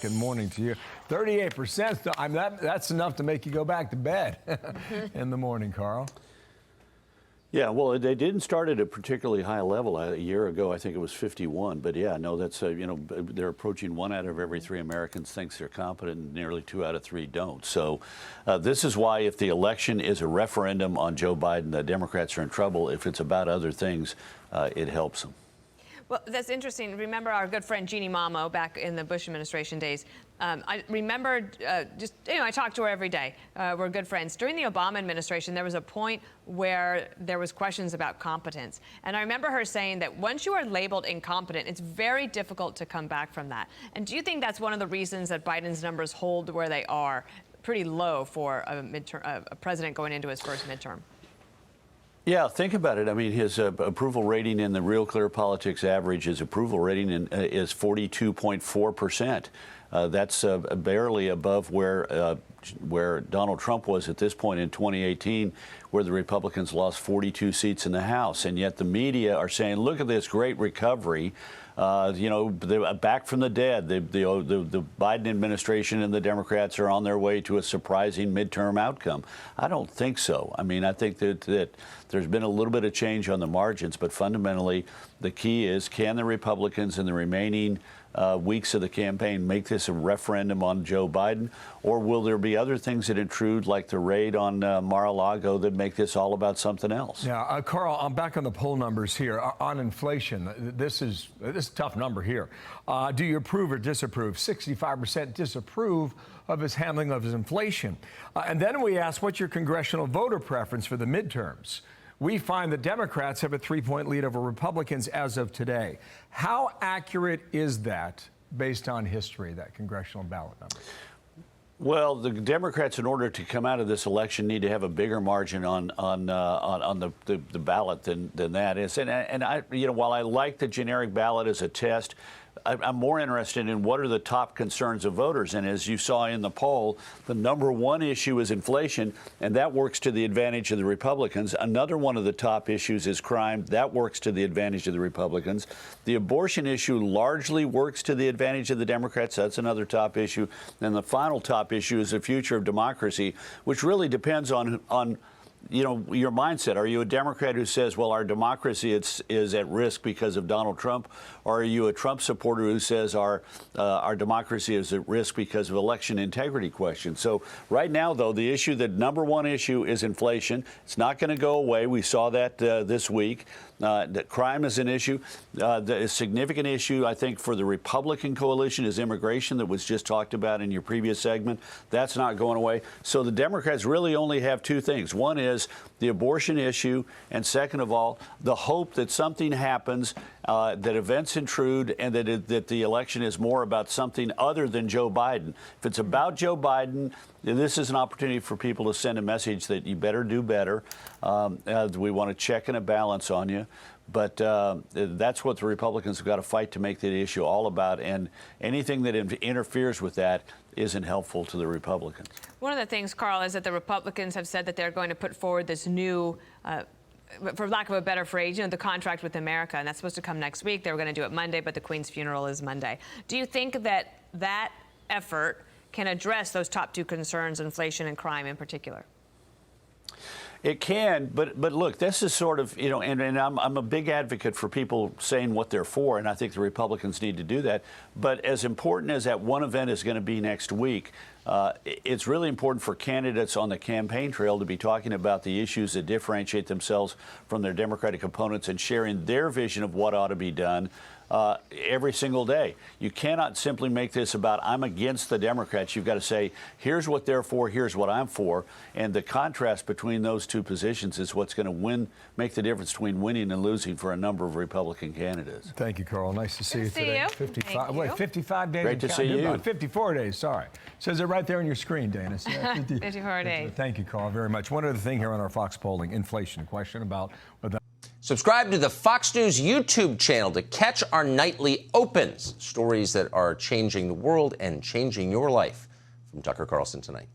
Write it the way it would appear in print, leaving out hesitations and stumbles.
Good morning to you. 38%, that's enough to make you go back to bed in the morning, Carl. Yeah, well, they didn't start at a particularly high level a year ago. I think it was 51. But yeah, no, that's, they're approaching 1 out of every 3 Americans thinks they're competent, and nearly 2 out of 3 don't. So this is why if the election is a referendum on Joe Biden, the Democrats are in trouble. If it's about other things, it helps them. Well, that's interesting. Remember our good friend Jeannie Mamo back in the Bush administration days. I remember I talked to her every day. We're good friends. During the Obama administration, there was a point where there was questions about competence. And I remember her saying that once you are labeled incompetent, it's very difficult to come back from that. And do you think that's one of the reasons that Biden's numbers hold where they are, pretty low for a president going into his first midterm? Yeah, think about it. I mean, his approval rating in the Real Clear Politics average, his approval rating is 42.4%. That's barely above where Donald Trump was at this point in 2018, where the Republicans lost 42 seats in the House. And yet the media are saying, look at this great recovery. They're back from the dead. The Biden administration and the Democrats are on their way to a surprising midterm outcome. I don't think so. I mean, I think that there's been a little bit of change on the margins, but fundamentally the key is, can the Republicans in the remaining weeks of the campaign make this a referendum on Joe Biden, or will there be other things that intrude, like the raid on Mar-a-Lago, that make this all about something else? Yeah, Carl, I'm back on the poll numbers here on inflation. This is a tough number here. Do you approve or disapprove? 65% disapprove of his handling of his inflation. And then we ask, what's your congressional voter preference for the midterms? We find the Democrats have a 3-point lead over Republicans as of today. How accurate is that based on history, that congressional ballot number? Well, the Democrats, in order to come out of this election, need to have a bigger margin on the ballot than that is. And I, while I like the generic ballot as a test, I'm more interested in what are the top concerns of voters. And as you saw in the poll, the #1 issue is inflation, and that works to the advantage of the Republicans. Another one of the top issues is crime. That works to the advantage of the Republicans. The abortion issue largely works to the advantage of the Democrats. That's another top issue. And the final top issue is the future of democracy, which really depends on your mindset. Are you a Democrat who says, well, our democracy is at risk because of Donald Trump? Or are you a Trump supporter who says our democracy is at risk because of election integrity questions? So right now, though, the issue, the #1 issue is inflation. It's not going to go away. We saw that this week. That crime is an issue. The significant issue, I think, for the Republican coalition is immigration, that was just talked about in your previous segment. That's not going away. So the Democrats really only have 2 things. One is the abortion issue, and second of all, the hope that something happens, that events intrude, and that the election is more about something other than Joe Biden. If it's about Joe Biden, this is an opportunity for people to send a message that you better do better. We want to check and a balance on you. But that's what the Republicans have got to fight to make the issue all about. And anything that interferes with that isn't helpful to the Republicans. One of the things, Carl, is that the Republicans have said that they're going to put forward this new, for lack of a better phrase, the contract with America. And that's supposed to come next week. They were going to do it Monday, but the Queen's funeral is Monday. Do you think that that effort can address those top 2 concerns, inflation and crime in particular? It can, but look, this is sort of, and I'm a big advocate for people saying what they're for, and I think the Republicans need to do that. But as important as that one event is going to be next week, it's really important for candidates on the campaign trail to be talking about the issues that differentiate themselves from their Democratic opponents and sharing their vision of what ought to be done every single day. You cannot simply make this about, I'm against the Democrats. You've got to say, here's what they're for, here's what I'm for. And the contrast between those 2 positions is what's going to make the difference between winning and losing for a number of Republican candidates. Thank you, Carl. Nice to see you today. 55 days. Great to see you. 54 days, sorry. Says it right there on your screen, Dana. 54 days. Thank you, Carl, very much. One other thing here on our Fox polling, inflation question about whether. Subscribe to the Fox News YouTube channel to catch our nightly opens, stories that are changing the world and changing your life. From Tucker Carlson tonight.